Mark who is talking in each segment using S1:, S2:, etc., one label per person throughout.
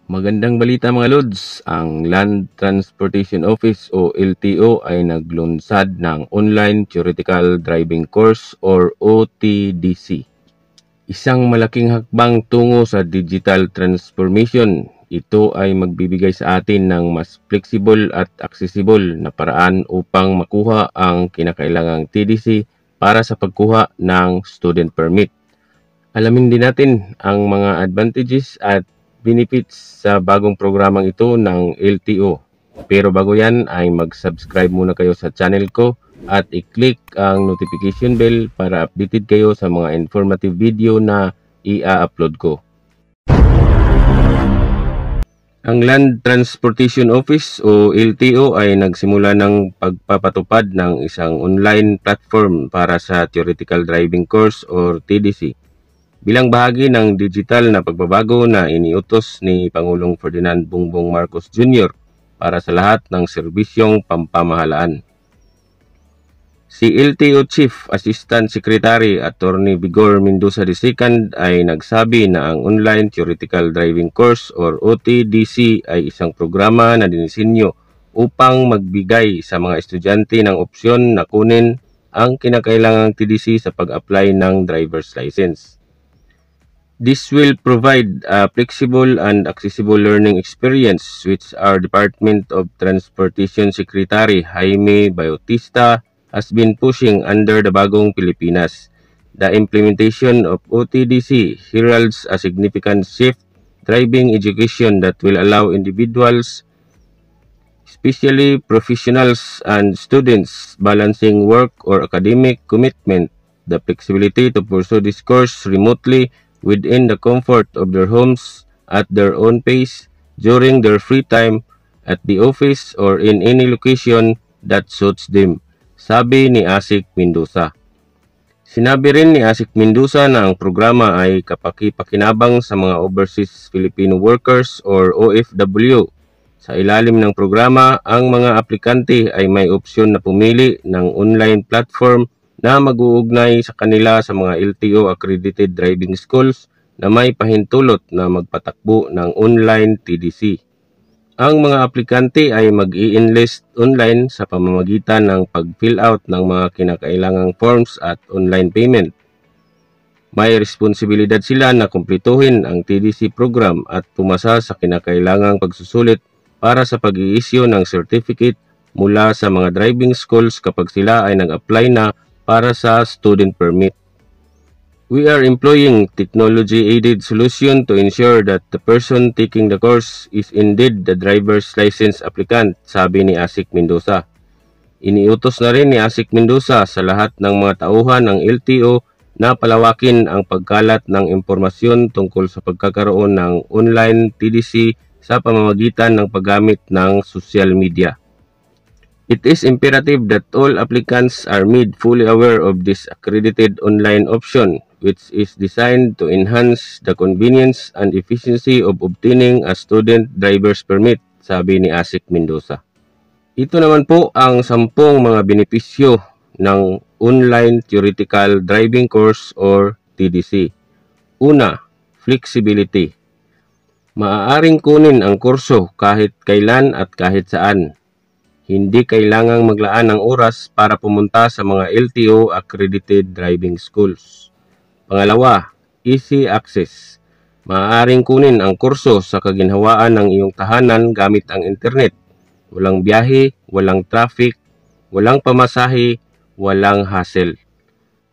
S1: Magandang balita mga Lods, ang Land Transportation Office o LTO ay naglunsad ng Online Theoretical Driving Course or OTDC. Isang malaking hakbang tungo sa digital transformation. Ito ay magbibigay sa atin ng mas flexible at accessible na paraan upang makuha ang kinakailangang TDC para sa pagkuha ng student permit. Alamin din natin ang mga advantages at benefits sa bagong programang ito ng LTO. Pero bago yan ay mag-subscribe muna kayo sa channel ko at i-click ang notification bell para updated kayo sa mga informative video na i-upload ko. Ang Land Transportation Office o LTO ay nagsimula ng pagpapatupad ng isang online platform para sa Theoretical Driving Course or TDC. Bilang bahagi ng digital na pagbabago na iniutos ni Pangulong Ferdinand Bongbong Marcos Jr. para sa lahat ng serbisyong pampamahalaan. Si LTO Chief Assistant Secretary Attorney Vigor Mendoza II ay nagsabi na ang Online Theoretical Driving Course or OTDC ay isang programa na dinisenyo upang magbigay sa mga estudyante ng opsyon na kunin ang kinakailangang TDC sa pag-apply ng driver's license. This will provide a flexible and accessible learning experience which our Department of Transportation Secretary Jaime Bautista has been pushing under the Bagong Pilipinas. The implementation of OTDC heralds a significant shift driving education that will allow individuals, especially professionals and students balancing work or academic commitment, the flexibility to pursue this course remotely within the comfort of their homes at their own pace during their free time at the office or in any location that suits them, sabi ni Asik Mendoza. Sinabi rin ni Asik Mendoza na ang programa ay kapaki-pakinabang sa mga overseas Filipino workers or OFW. Sa ilalim ng programa, ang mga aplikante ay may opsyon na pumili ng online platform na mag-uugnay sa kanila sa mga LTO accredited driving schools na may pahintulot na magpatakbo ng online TDC. Ang mga aplikante ay mag-i-enlist online sa pamamagitan ng pag-fill out ng mga kinakailangang forms at online payment. May responsibilidad sila na kumpletuhin ang TDC program at pumasa sa kinakailangang pagsusulit para sa pag-i-issue ng certificate mula sa mga driving schools kapag sila ay nag-apply na para sa student permit. We are employing technology-aided solution to ensure that the person taking the course is indeed the driver's license applicant, sabi ni Asik Mendoza. Iniutos na rin ni Asik Mendoza sa lahat ng mga tauhan ng LTO na palawakin ang pagkalat ng impormasyon tungkol sa pagkakaroon ng online TDC sa pamamagitan ng paggamit ng social media. It is imperative that all applicants are made fully aware of this accredited online option, which is designed to enhance the convenience and efficiency of obtaining a student driver's permit, sabi ni Asik Mendoza. Ito naman po ang 10 mga benepisyo ng Online Theoretical Driving Course or TDC. Una, flexibility. Maaaring kunin ang kurso kahit kailan at kahit saan. Hindi kailangang maglaan ng oras para pumunta sa mga LTO accredited driving schools. Pangalawa, easy access. Maaaring kunin ang kurso sa kaginhawaan ng iyong tahanan gamit ang internet. Walang biyahe, walang traffic, walang pamasahe, walang hassle.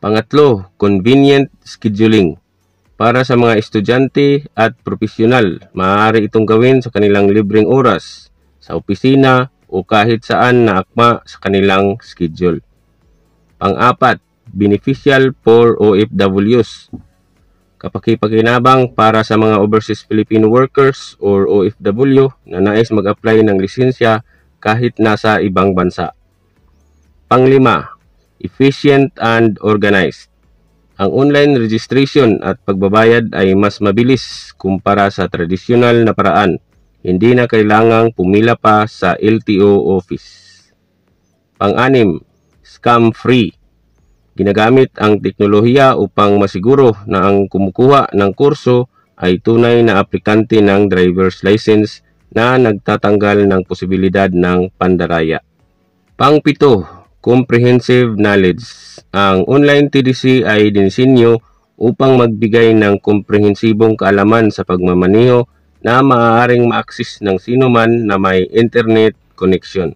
S1: Pangatlo, convenient scheduling. Para sa mga estudyante at profesional, maaari itong gawin sa kanilang libreng oras, sa opisina, o kahit saan na akma sa kanilang schedule. Pang-apat, beneficial for OFWs. Kapaki-pakinabang para sa mga overseas Filipino workers or OFW na nais mag-apply ng lisensya kahit nasa ibang bansa. Pang-lima, efficient and organized. Ang online registration at pagbabayad ay mas mabilis kumpara sa tradisyonal na paraan. Hindi na kailangang pumila pa sa LTO office. Pang-anim, scam-free. Ginagamit ang teknolohiya upang masiguro na ang kumukuha ng kurso ay tunay na aplikante ng driver's license na nagtatanggal ng posibilidad ng pandaraya. Pang-7, comprehensive knowledge. Ang online TDC ay dinisenyo upang magbigay ng komprehensibong kaalaman sa pagmamaneho na maaaring ma-access ng sino man na may internet connection.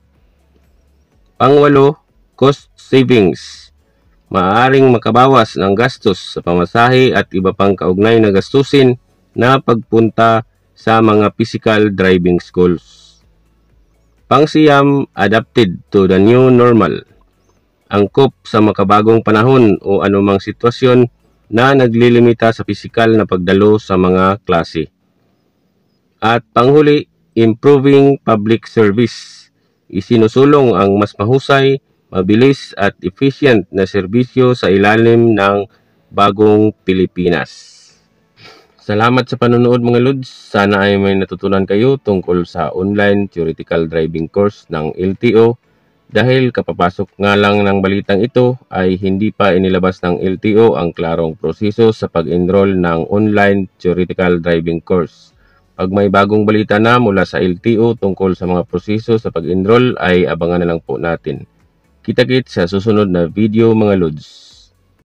S1: Pang-8, cost savings. Maaaring makabawas ng gastos sa pamasahe at iba pang kaugnay na gastusin na pagpunta sa mga physical driving schools. Pang-9, adapted to the new normal. Angkop sa makabagong panahon o anumang sitwasyon na naglilimita sa pisikal na pagdalo sa mga klase. At panghuli, improving public service. Isinusulong ang mas mahusay, mabilis at efficient na serbisyo sa ilalim ng bagong Pilipinas. Salamat sa panonood mga Lods. Sana ay may natutunan kayo tungkol sa online theoretical driving course ng LTO. Dahil kapapasok nga lang ng balitang ito ay hindi pa inilabas ng LTO ang klarong proseso sa pag-enroll ng online theoretical driving course. Pag may bagong balita na mula sa LTO tungkol sa mga proseso sa pag-enroll ay abangan na lang po natin. Kita-kits sa susunod na video mga Lods.